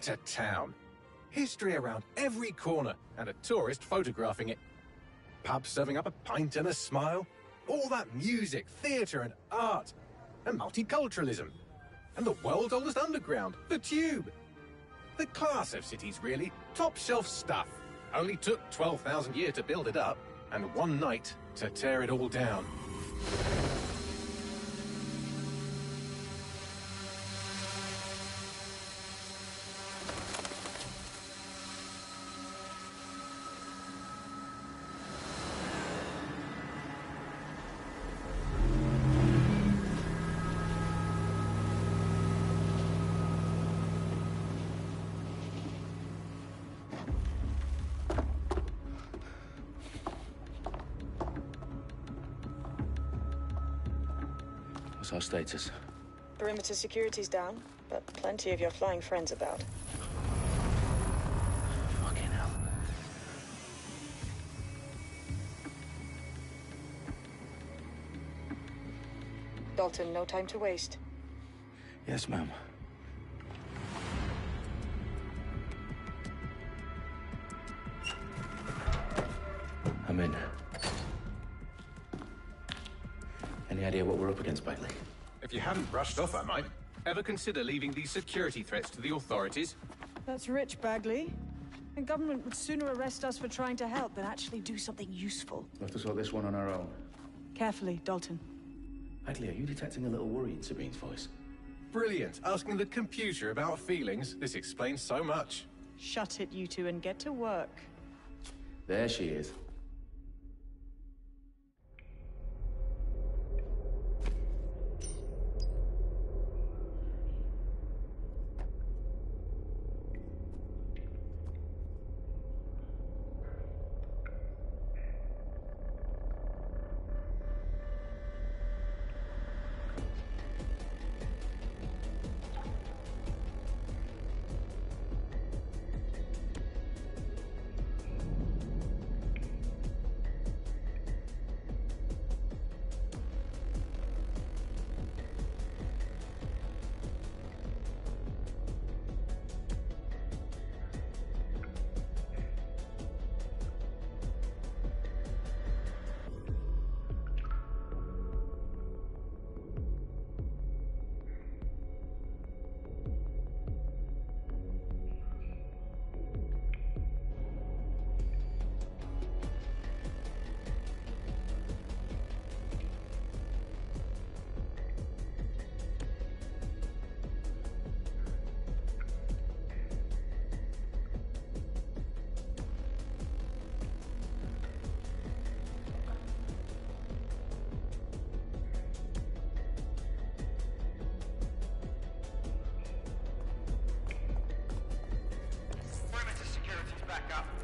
to town. History around every corner, and a tourist photographing it. Pubs serving up a pint and a smile. All that music, theatre and art. And multiculturalism. And the world's oldest underground, the Tube. The class of cities, really. Top shelf stuff. Only took 12,000 years to build it up, and one night to tear it all down. What's our status? Perimeter security's down, but plenty of your flying friends about. Fucking hell. Dalton, no time to waste. Yes, ma'am. I'm in. Any idea what we're up against, Bagley? If you hadn't brushed off, I might. Ever consider leaving these security threats to the authorities? That's rich, Bagley. The government would sooner arrest us for trying to help than actually do something useful. We'll have to sort this one on our own. Carefully, Dalton. Bagley, are you detecting a little worry in Sabine's voice? Brilliant. Asking the computer about feelings. This explains so much. Shut it, you two, and get to work. There she is.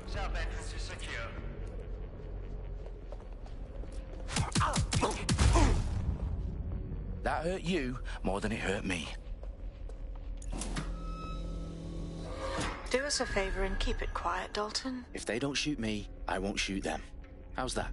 South entrance is secure. That hurt you more than it hurt me. Do us a favor and keep it quiet, Dalton. If they don't shoot me, I won't shoot them. How's that?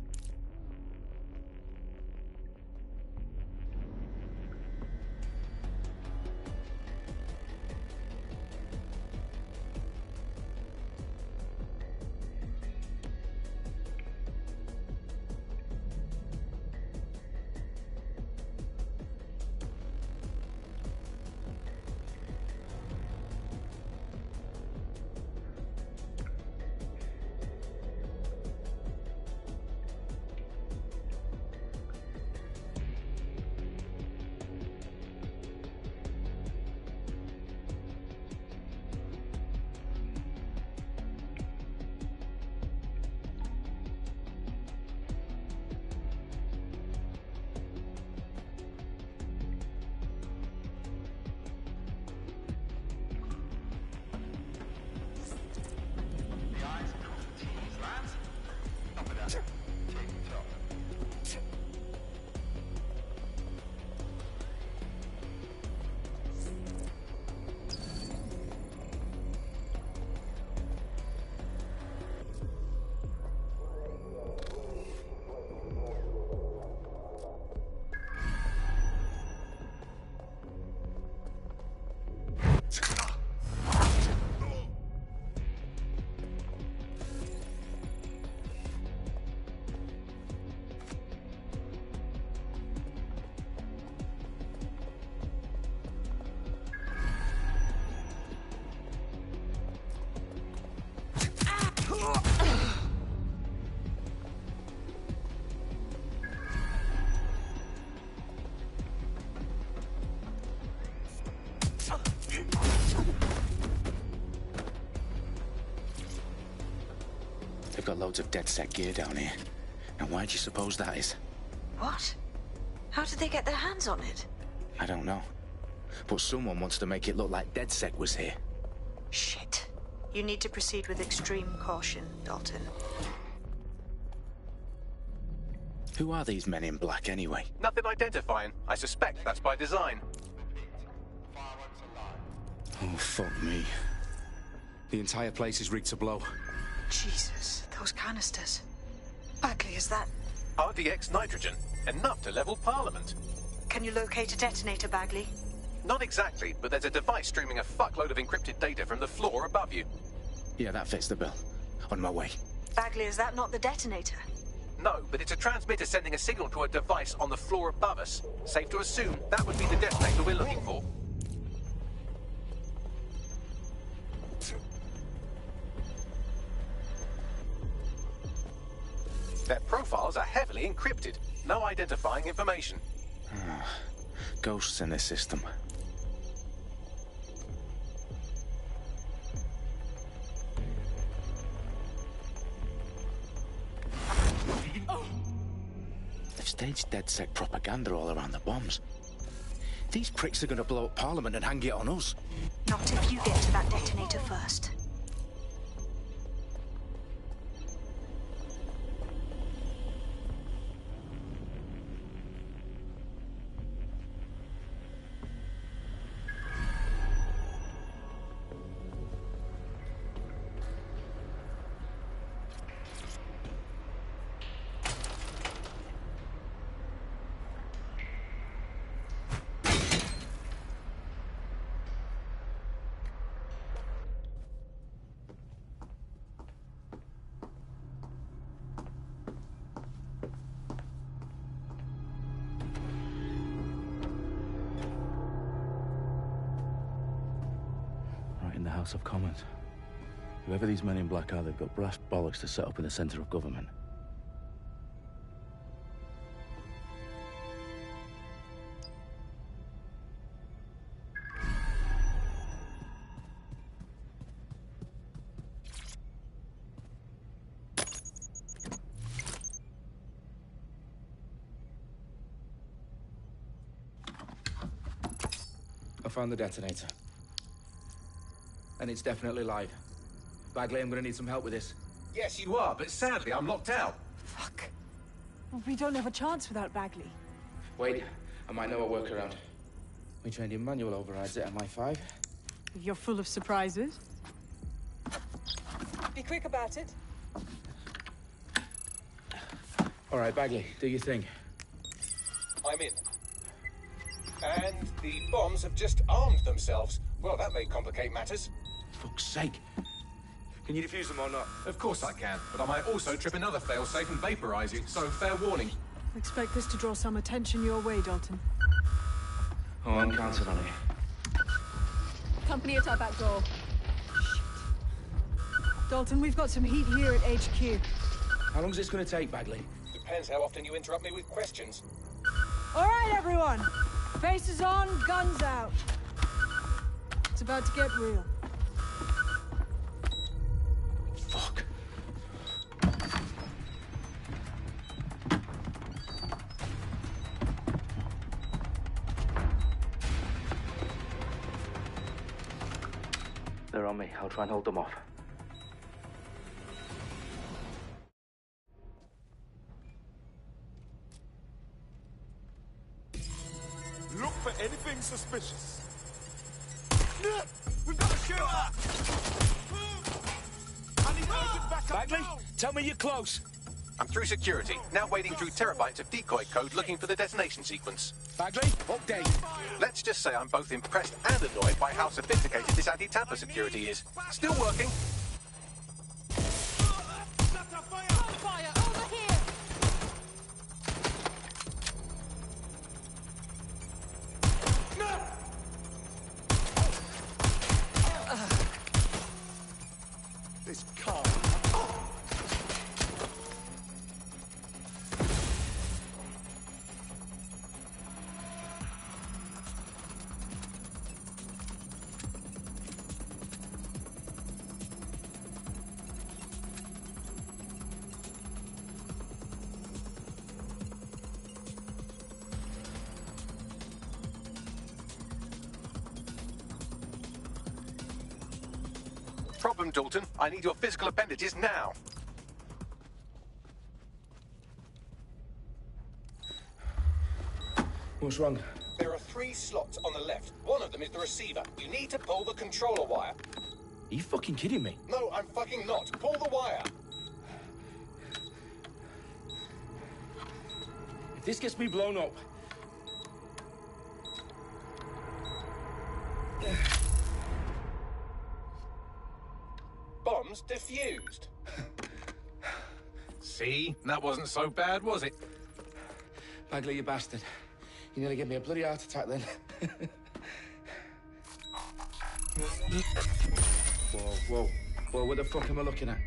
They've got loads of DedSec gear down here. Now why do you suppose that is? What? How did they get their hands on it? I don't know. But someone wants to make it look like DedSec was here. Shit. You need to proceed with extreme caution, Dalton. Who are these men in black anyway? Nothing identifying. I suspect that's by design. Oh, fuck me. The entire place is rigged to blow. Jesus, those canisters. Bagley, is that... RDX nitrogen. Enough to level Parliament. Can you locate a detonator, Bagley? Not exactly, but there's a device streaming a fuckload of encrypted data from the floor above you. Yeah, that fits the bill. On my way. Bagley, is that not the detonator? No, but it's a transmitter sending a signal to a device on the floor above us. Safe to assume that would be the detonator we're looking for. Their profiles are heavily encrypted. No identifying information. Ghosts in this system. They've staged DedSec propaganda all around the bombs. These pricks are going to blow up Parliament and hang it on us. Not if you get to that detonator first. In the House of Commons. Whoever these men in black are, they've got brass bollocks to set up in the centre of government. I found the detonator. And it's definitely live. Bagley, I'm gonna need some help with this. Yes, you are, but sadly I'm locked out. Fuck. We don't have a chance without Bagley. Wait, I might know a workaround. We trained in manual overrides at MI5. You're full of surprises. Be quick about it. All right, Bagley, do your thing. I'm in. And the bombs have just armed themselves. Well, that may complicate matters. Fuck's sake. Can you defuse them or not? Of course I can, but I might also trip another failsafe and vaporize you, so fair warning. Expect this to draw some attention your way, Dalton. Oh, I'm counting on it. Company at our back door. Shit. Dalton, we've got some heat here at HQ. How long is this gonna take, Bagley? Depends how often you interrupt me with questions. All right, everyone. Faces on, guns out. It's about to get real. Fuck. They're on me. I'll try and hold them off. Look for anything suspicious. We've got a shooter! I need urgent backup. Bagley, now. tell me you're close. I'm through security, now wading through terabytes of decoy code looking for the detonation sequence. Bagley, update. Let's just say I'm both impressed and annoyed by how sophisticated this anti-tamper security is. Still working. Fire over here! This car. problem, Dalton. I need your physical appendages now. What's wrong? There are 3 slots on the left. One of them is the receiver. You need to pull the controller wire. Are you fucking kidding me? No, I'm fucking not. Pull the wire. If this gets me blown up... Bombs defused. See? That wasn't so bad, was it? Bagley, you bastard. You nearly gave me a bloody heart attack then. Whoa. What the fuck am I looking at?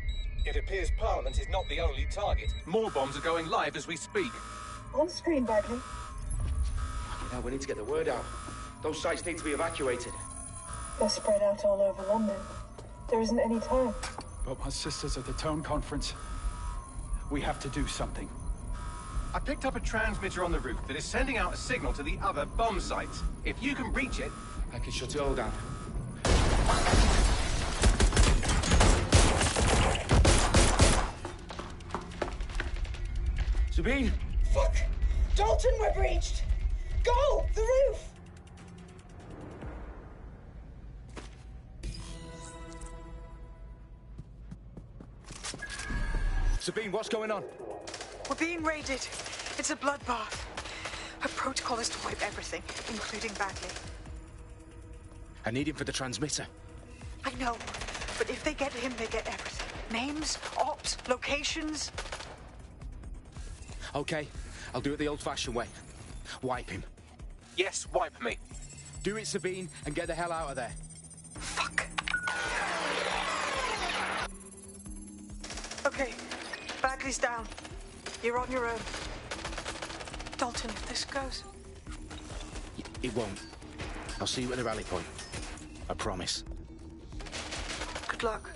It appears Parliament is not the only target. More bombs are going live as we speak. On screen, Bagley. Now we need to get the word out. Those sites need to be evacuated. They're spread out all over London. There isn't any time. But my sister's at the Tone Conference. We have to do something. I picked up a transmitter on the roof that is sending out a signal to the other bomb sites. If you can reach it... I can shut it all down. Sabine! Fuck! Dalton, we're breached! Go! The roof! Sabine, what's going on? We're being raided. It's a bloodbath. Her protocol is to wipe everything, including Bagley. I need him for the transmitter. I know, but if they get him, they get everything. Names, ops, locations. Okay, I'll do it the old-fashioned way. Wipe him. Yes, wipe me. Do it, Sabine, and get the hell out of there. Fuck. Okay, Bagley's down. You're on your own. Dalton, if this goes... It won't. I'll see you at the rally point. I promise. Good luck.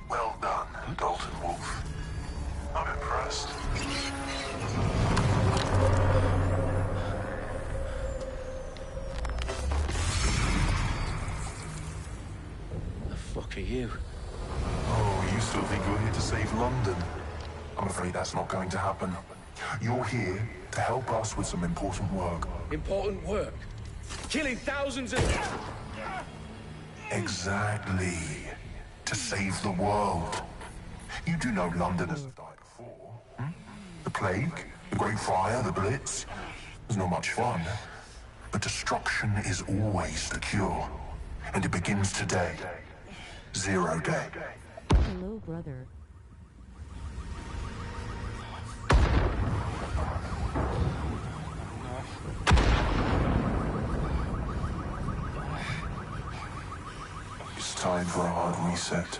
Well done, Dalton Wolf. I'm impressed. The fuck are you? Oh, you still think you're here to save London? I'm afraid that's not going to happen. You're here to help us with some important work. Important work? Killing thousands of... Exactly. To save the world. You do know Londoners have died before. Hmm? The plague, the Great Fire, the Blitz. It's not much fun. But destruction is always the cure. And it begins today. Zero Day. Hello, brother. It's time for a hard reset.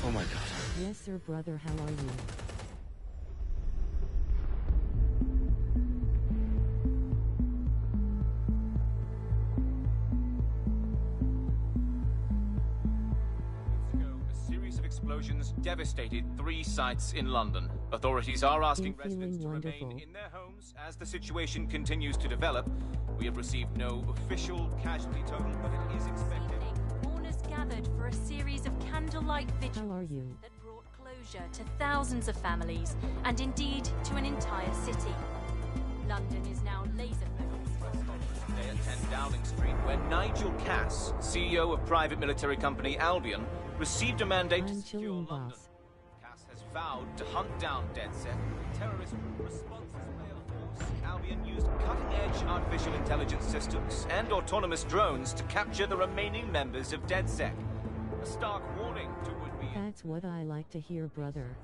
Oh my god. Yes, sir, brother. How are you? A series of explosions devastated 3 sites in London. Authorities are asking residents to remain in their homes as the situation continues to develop. We have received no official casualty total, but it is expected. Mourners gathered for a series of candlelight vigils How are you? that brought closure to thousands of families and indeed to an entire city. London is now laser focused. They attend down when Nigel Cass, CEO of private military company Albion, received a mandate to secure London. Cass has vowed to hunt down DedSec. Terrorist response as a way of force. Albion used cutting-edge artificial intelligence systems and autonomous drones to capture the remaining members of DedSec. A stark warning to would-be... That's what I like to hear, brother.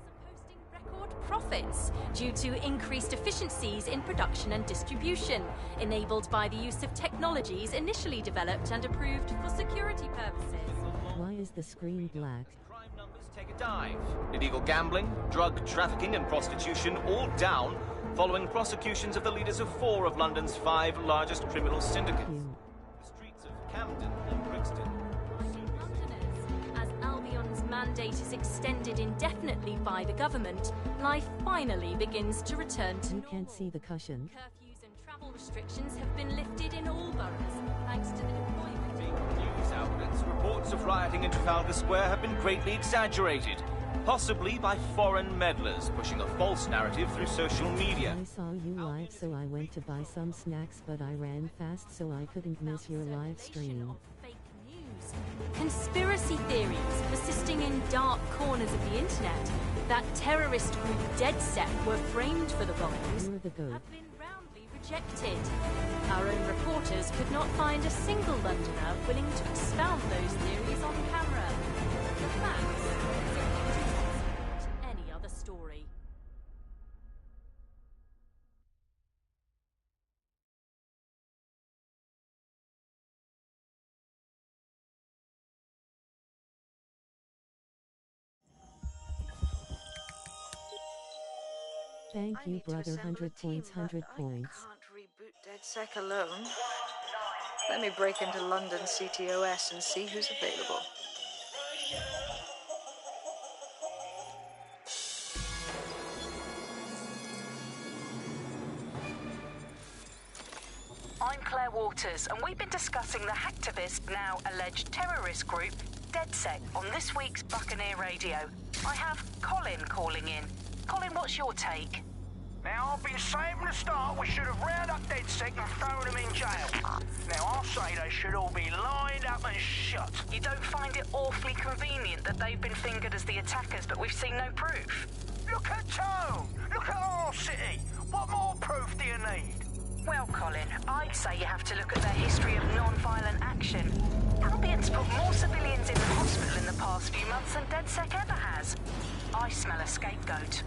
Record profits due to increased efficiencies in production and distribution, enabled by the use of technologies initially developed and approved for security purposes. Why is the screen black? Crime numbers take a dive. Illegal gambling, drug trafficking and prostitution all down following prosecutions of the leaders of 4 of London's 5 largest criminal syndicates. The streets of Camden and Brixton. As Albion's mandate is extended indefinitely by the government, life finally begins to return to normal. You can't see the cushion. Curfews and travel restrictions have been lifted in all boroughs, thanks to the deployment. News outlets, reports of rioting in Trafalgar Square have been greatly exaggerated, possibly by foreign meddlers pushing a false narrative through social media. I saw you live, so I went to buy some snacks, but I ran fast so I couldn't miss your live stream. Fake news. Conspiracy theories persisting in dark corners of the internet that terrorist group DedSec were framed for the bombings You're the goat. have been roundly rejected. Our own reporters could not find a single Londoner willing to expound those theories on camera. The facts simply any other story. Thank you, brother. 100 points, 100 points. I can't reboot DedSec alone. Let me break into London CTOS and see who's available. I'm Claire Waters, and we've been discussing the hacktivist, now alleged terrorist group, DedSec, on this week's Buccaneer Radio. I have Colin calling in. Colin, what's your take? Now, I've been saying from the start we should have rounded up DedSec and thrown them in jail. Now, I'll say they should all be lined up and shot. You don't find it awfully convenient that they've been fingered as the attackers, but we've seen no proof? Look at Tone! Look at our city! What more proof do you need? Well, Colin, I'd say you have to look at their history of non-violent action. Albion's put more civilians in the hospital in the past few months than DedSec ever has. I smell a scapegoat.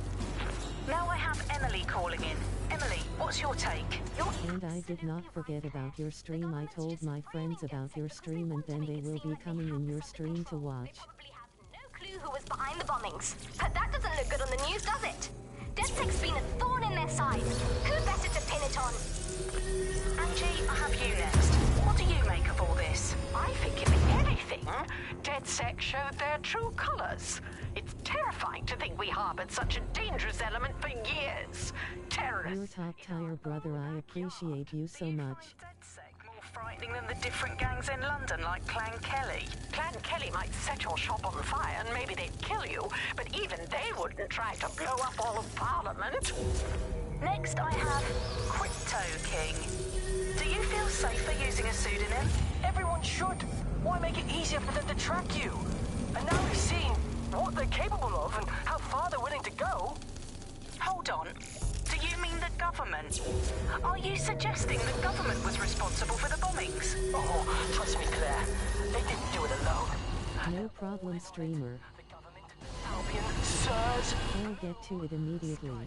Now I have Emily calling in. Emily, what's your take? And I did not forget about your stream. I told my friends about your stream, and then they will be coming in your stream to watch. No clue who was behind the bombings. But that doesn't look good on the news, does it? DedSec's been a thorn in their side. Who better to pin it on? Angie, I have you next. What do you make of all this? I think if anything, DedSec showed their true colors. It's terrifying to think we harbored such a dangerous element for years. Terrorists. You're top tier, brother. I appreciate you so much. More frightening than the different gangs in London, like Clan Kelly. Clan Kelly might set your shop on fire and maybe they'd kill you, but even they wouldn't try to blow up all of Parliament. Next, I have Crypto King. Do you feel safer using a pseudonym? Everyone should. Why make it easier for them to track you? And now we've seen what they're capable of and how far they're willing to go. Hold on. Do you mean the government? Are you suggesting the government was responsible for the bombings? Oh, trust me, Claire. They didn't do it alone. No problem, streamer. Albion, sirs. I'll get to it immediately.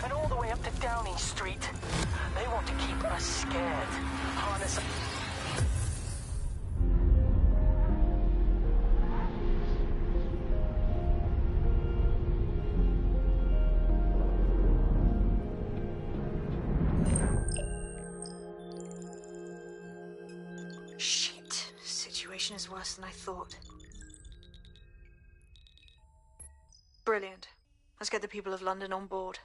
And all the way up to Downing Street. They want to keep us scared. Harness. Shit. Situation is worse than I thought. Brilliant. Let's get the people of London on board.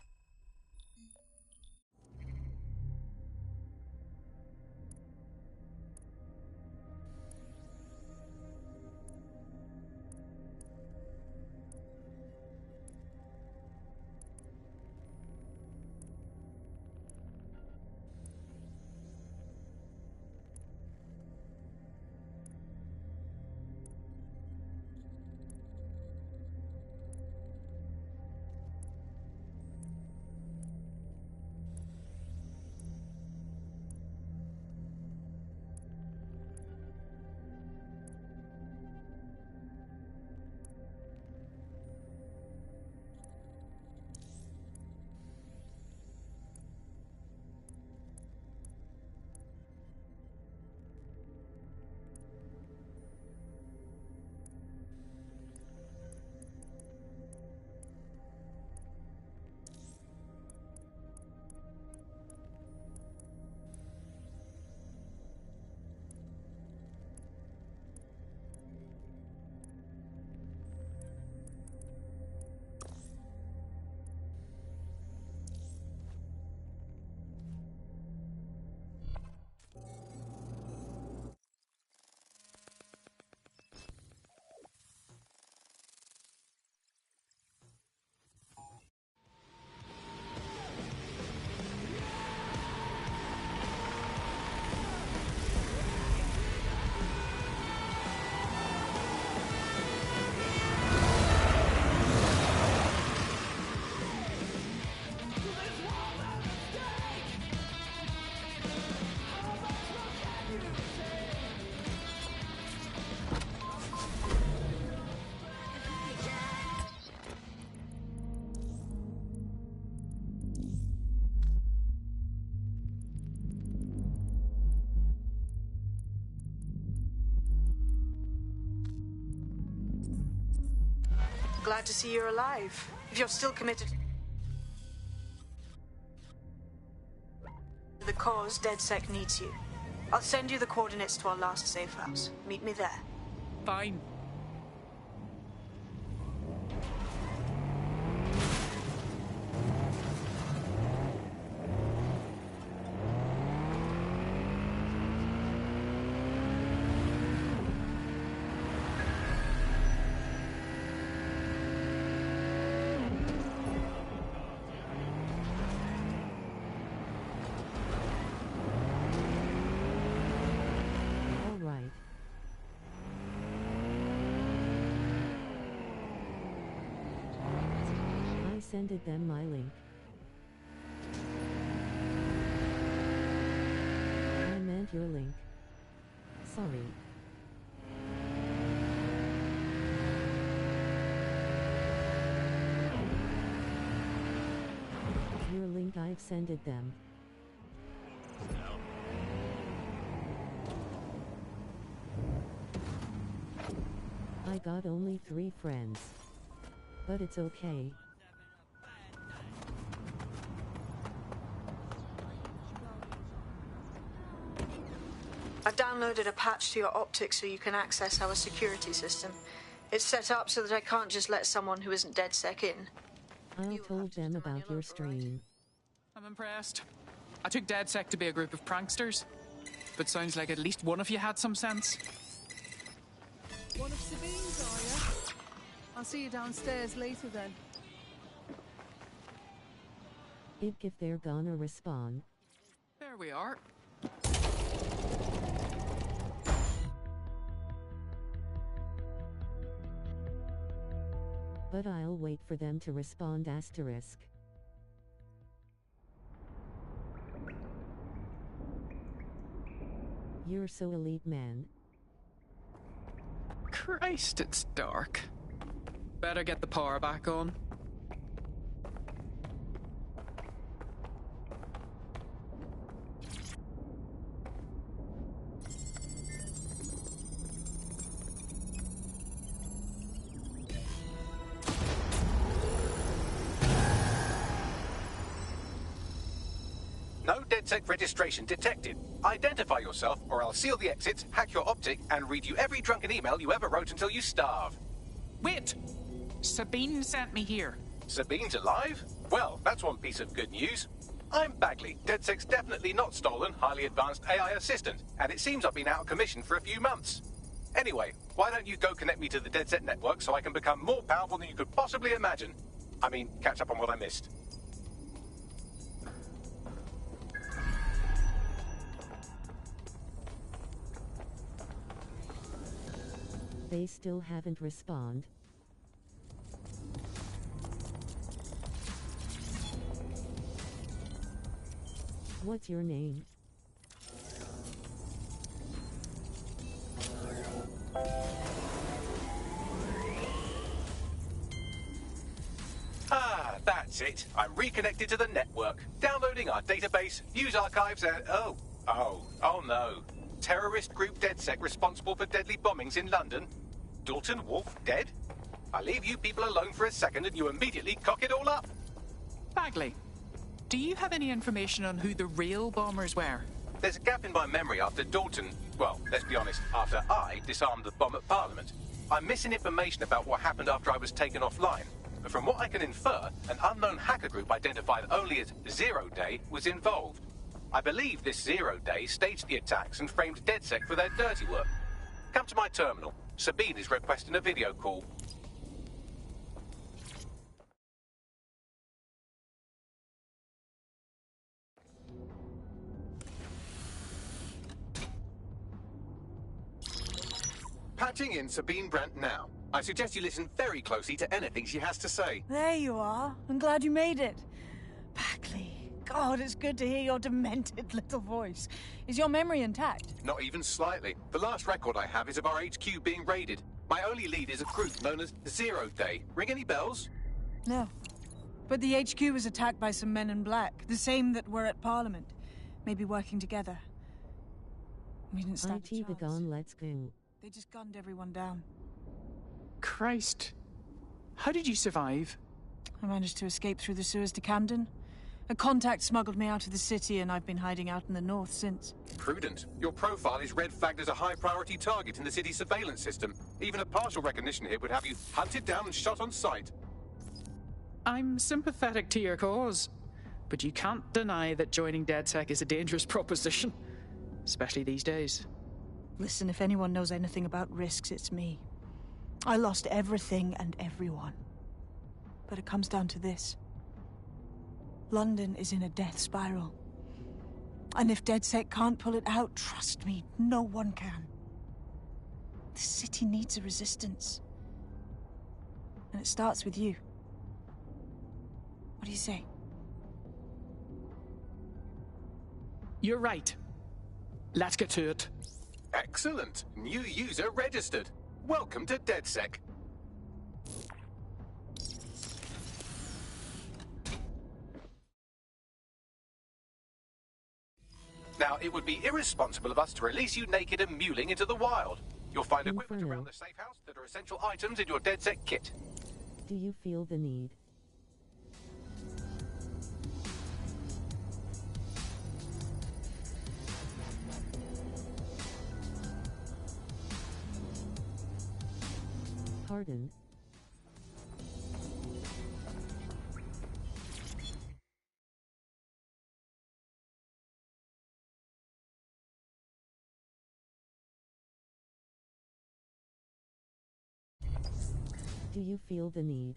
glad to see you're alive. If you're still committed to the cause, DedSec needs you. I'll send you the coordinates to our last safe house. Meet me there. Fine. Sended them my link. I meant your link. Sorry. Your link I've sended them. I got only 3 friends. But it's okay. I've downloaded a patch to your optics so you can access our security system. It's set up so that I can't just let someone who isn't DedSec in. I told them about your stream. I'm impressed. I took DedSec to be a group of pranksters, but sounds like at least one of you had some sense. One of Sabine's, are you? I'll see you downstairs later then. If they're gonna respond. There we are. But I'll wait for them to respond asterisk. You're so elite, man. Christ, it's dark. Better get the power back on. No DedSec registration detected. Identify yourself, or I'll seal the exits, hack your optic, and read you every drunken email you ever wrote until you starve. Wait! Sabine sent me here. Sabine's alive? Well, that's one piece of good news. I'm Bagley, DedSec's definitely not stolen, highly advanced AI assistant, and it seems I've been out of commission for a few months. Anyway, why don't you go connect me to the DedSec network so I can become more powerful than you could possibly imagine? I mean, catch up on what I missed. They still haven't responded. What's your name? Ah, that's it. I'm reconnected to the network. Downloading our database, news archives, and... Oh no. Terrorist group DedSec responsible for deadly bombings in London. Dalton Wolf dead? I leave you people alone for a second and you immediately cock it all up. Bagley, do you have any information on who the real bombers were? There's a gap in my memory after Dalton... Well, let's be honest, after I disarmed the bomb at Parliament. I'm missing information about what happened after I was taken offline. But from what I can infer, an unknown hacker group identified only as Zero Day was involved. I believe this Zero Day staged the attacks and framed DedSec for their dirty work. Come to my terminal. Sabine is requesting a video call. Patching in Sabine Brandt now. I suggest you listen very closely to anything she has to say. There you are. I'm glad you made it. Bagley. God, it's good to hear your demented little voice. Is your memory intact? Not even slightly. The last record I have is of our HQ being raided. My only lead is a group known as Zero Day. Ring any bells? No. But the HQ was attacked by some men in black, the same that were at Parliament. Maybe working together. We didn't stand a chance. Let's go. They just gunned everyone down. Christ. How did you survive? I managed to escape through the sewers to Camden. A contact smuggled me out of the city, and I've been hiding out in the north since. Prudent. Your profile is red flagged as a high-priority target in the city's surveillance system. Even a partial recognition hit would have you hunted down and shot on sight. I'm sympathetic to your cause, but you can't deny that joining DedSec is a dangerous proposition, especially these days. Listen, if anyone knows anything about risks, it's me. I lost everything and everyone. But it comes down to this. London is in a death spiral. And if DedSec can't pull it out, trust me, no one can. The city needs a resistance. And it starts with you. What do you say? You're right. Let's get to it. Excellent. New user registered. Welcome to DedSec. Now, it would be irresponsible of us to release you naked and mewling into the wild. You'll find equipment around the safe house that are essential items in your DedSec kit. Do you feel the need? Pardon? Do you feel the need?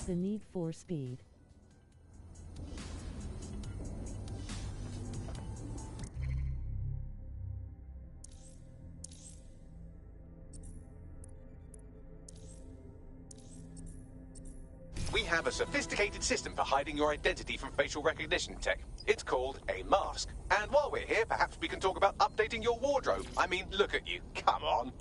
The need for speed. We have a sophisticated system for hiding your identity from facial recognition tech. It's called a mask. And while we're here, perhaps we can talk about updating your wardrobe. I mean, look at you. Come on.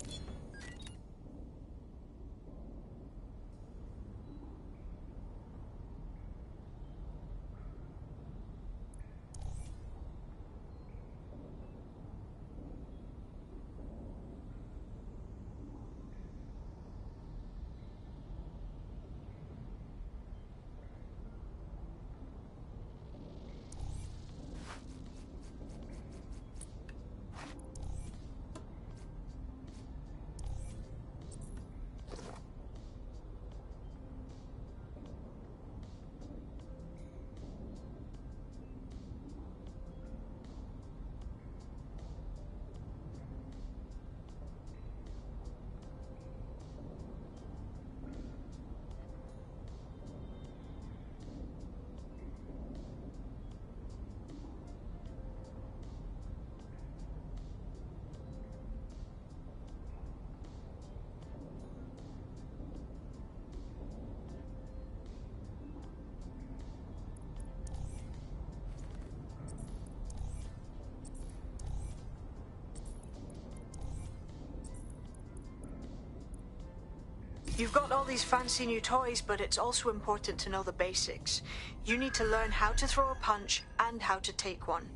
You've got all these fancy new toys, but it's also important to know the basics. You need to learn how to throw a punch and how to take one.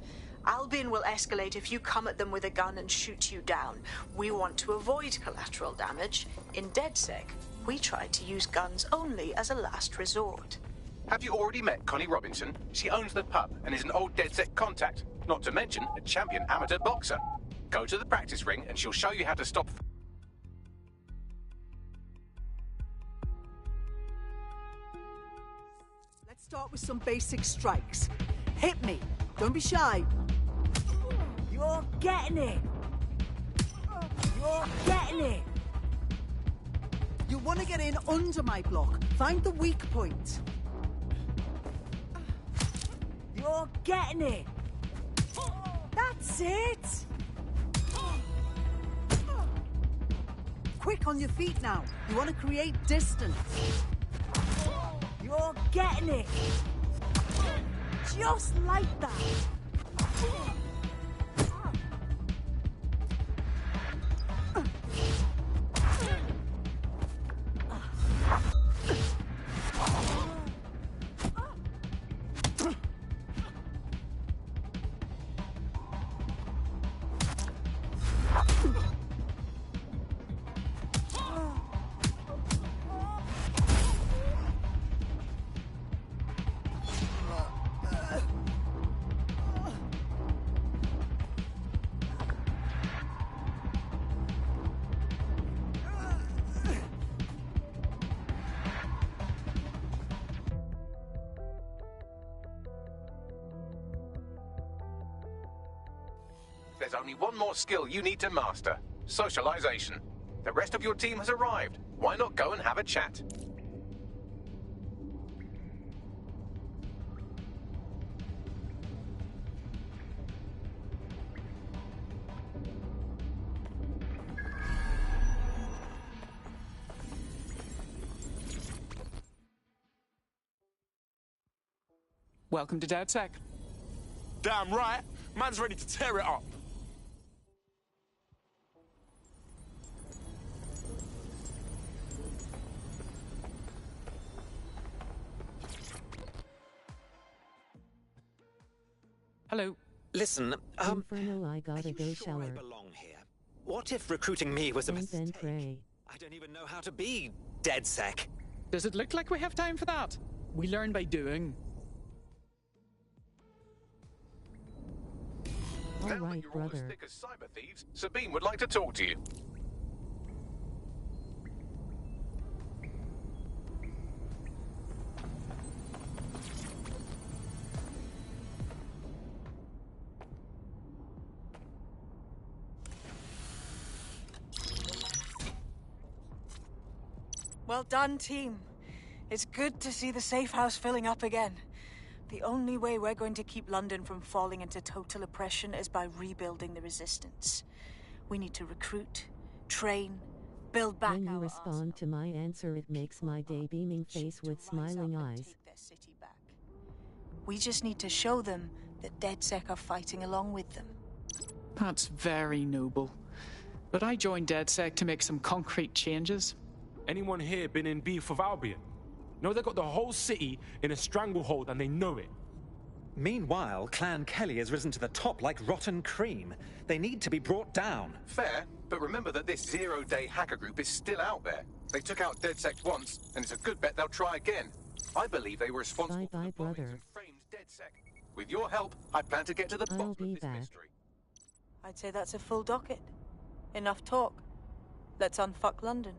Albion will escalate if you come at them with a gun and shoot you down. We want to avoid collateral damage. In DedSec, we try to use guns only as a last resort. Have you already met Connie Robinson? She owns the pub and is an old DedSec contact, not to mention a champion amateur boxer. Go to the practice ring and she'll show you how to stop... Let's start with some basic strikes. Hit me. Don't be shy. You're getting it. You're getting it. You want to get in under my block. Find the weak point. You're getting it. That's it. quick on your feet now. You want to create distance. You're getting it. Just like that. There's only one more skill you need to master. Socialization. The rest of your team has arrived. Why not go and have a chat? Welcome to DedSec. Damn right. Man's ready to tear it up. Hello. Listen, Infernal, I gotta go shower. I belong here. What if recruiting me was a And mistake? then pray. I don't even know how to be DedSec. Does it look like we have time for that? We learn by doing. All Now that right, you're all as brother. thick as cyber thieves, Sabine would like to talk to you. Well done, team. It's good to see the safe house filling up again. The only way we're going to keep London from falling into total oppression is by rebuilding the resistance. We need to recruit, train, build back When you our respond to my answer, it makes my day beaming face with smiling eyes. their city back. We just need to show them that DedSec are fighting along with them. That's very noble. But I joined DedSec to make some concrete changes. Anyone here been in beef with Albion? No, they got the whole city in a stranglehold and they know it. Meanwhile, Clan Kelly has risen to the top like rotten cream. They need to be brought down. Fair, but remember that this zero-day hacker group is still out there. They took out DedSec once, and it's a good bet they'll try again. I believe they were responsible for the bombings and framed DedSec. With your help, I plan to get to the bottom of this mystery. I'd say that's a full docket. Enough talk. Let's unfuck London.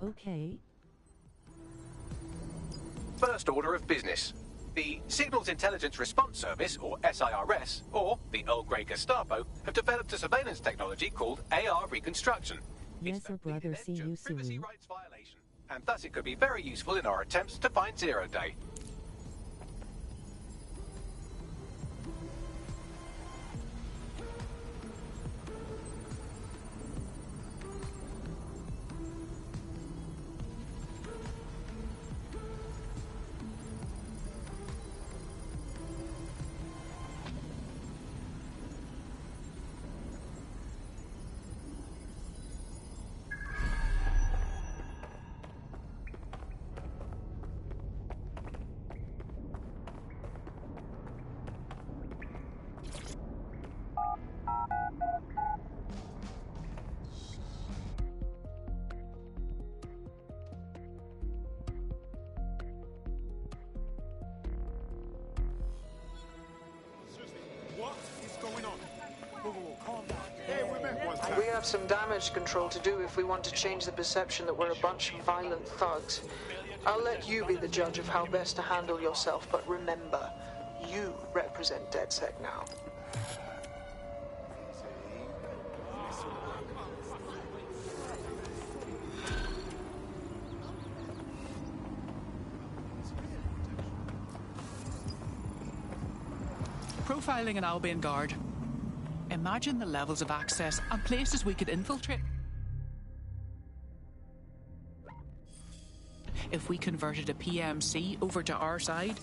Okay. First order of business. The Signals Intelligence Response Service, or SIRS, or the Earl Grey Gestapo, have developed a surveillance technology called AR Reconstruction. Yes, brother, see you soon. And thus it could be very useful in our attempts to find Zero Day. What is going on? Whoa, whoa, whoa, calm down. Hey, we met one time. We have some damage control to do if we want to change the perception that we're a bunch of violent thugs. I'll let you be the judge of how best to handle yourself, but remember, you represent DedSec now. Profiling an Albion guard. Imagine the levels of access and places we could infiltrate. If we converted a PMC over to our side,